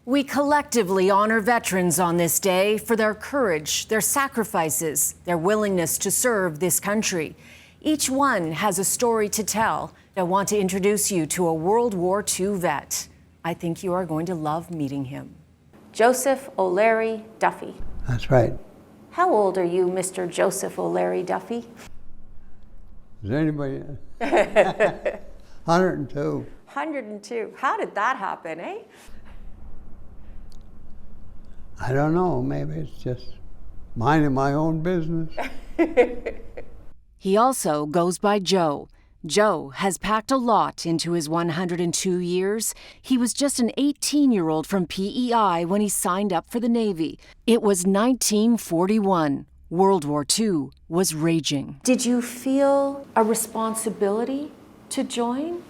We collectively honor veterans on this day for their courage, their sacrifices, their willingness to serve this country. Each one has a story to tell. I want to introduce you to a World War II vet. I think you are going to love meeting him. Joseph O'Leary Duffy. That's right. How old are you, Mr. Joseph O'Leary Duffy? Is anybody? 102. 102. How did that happen, eh? I don't know. Maybe it's just minding my own business. He also goes by Joe. Joe has packed a lot into his 102 years. He was just an 18-year-old from PEI when he signed up for the Navy. It was 1941. World War II was raging. Did you feel a responsibility to join?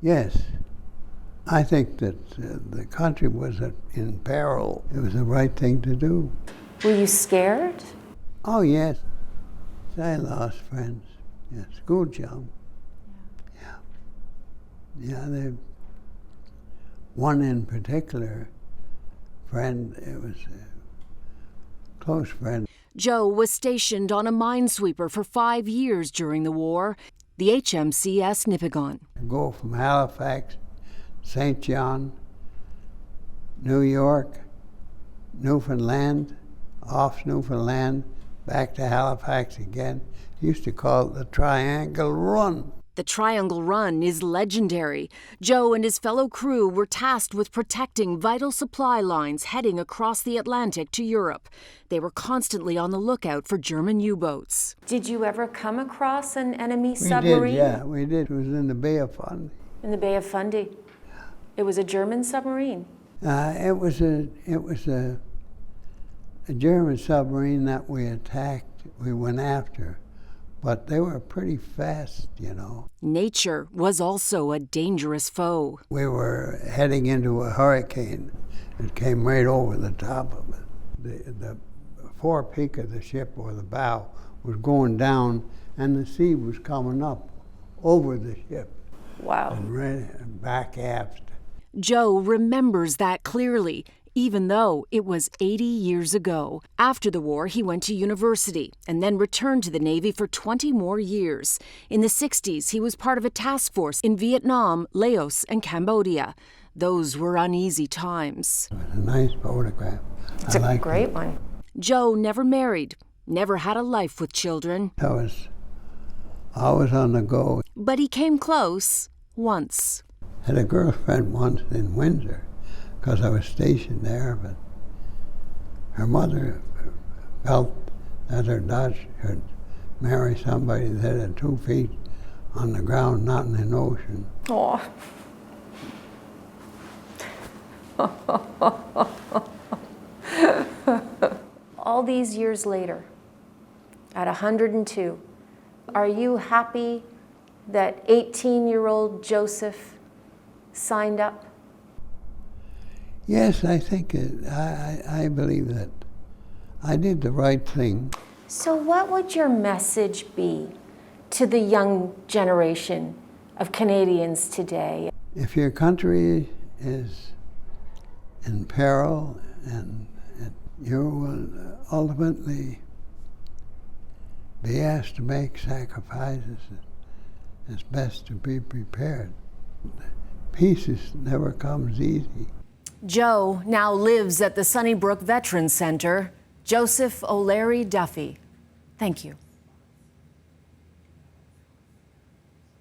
Yes. I think that the country was in peril. It was the right thing to do. Were you scared? Oh, yes. I lost friends. Yeah, school chum. Yeah, one in particular friend, it was a close friend. Joe was stationed on a minesweeper for 5 years during the war, the HMCS Nipigon. Go from Halifax, St. John, New York, Newfoundland, off Newfoundland, back to Halifax again. Used to call it the Triangle Run. The Triangle Run is legendary. Joe and his fellow crew were tasked with protecting vital supply lines heading across the Atlantic to Europe. They were constantly on the lookout for German U-boats. Did you ever come across an enemy submarine? We did, yeah, we did. It was in the Bay of Fundy. In the Bay of Fundy. It was a German submarine? It was a German submarine that we attacked, we went after. But they were pretty fast, you know. Nature was also a dangerous foe. We were heading into a hurricane. It came right over the top of it. The forepeak of the ship, or the bow, was going down, and the sea was coming up over the ship. Wow. And back aft. Joe remembers that clearly, even though it was 80 years ago. After the war, he went to university and then returned to the Navy for 20 more years. In the 60s, he was part of a task force in Vietnam, Laos, and Cambodia. Those were uneasy times. It was a nice photograph. It's a great one. Joe never married, never had a life with children. I was always on the go. But he came close once. Had a girlfriend once in Windsor, because I was stationed there, but her mother felt that her daughter should marry somebody that had 2 feet on the ground, not in the ocean. Oh. All these years later, at 102, are you happy that 18-year-old Joseph signed up? Yes, I think I believe that I did the right thing. So what would your message be to the young generation of Canadians today? If your country is in peril and you will ultimately be asked to make sacrifices, it's best to be prepared. Peace never comes easy. Joe now lives at the Sunnybrook Veterans Center. Joseph O'Leary Duffy, thank you.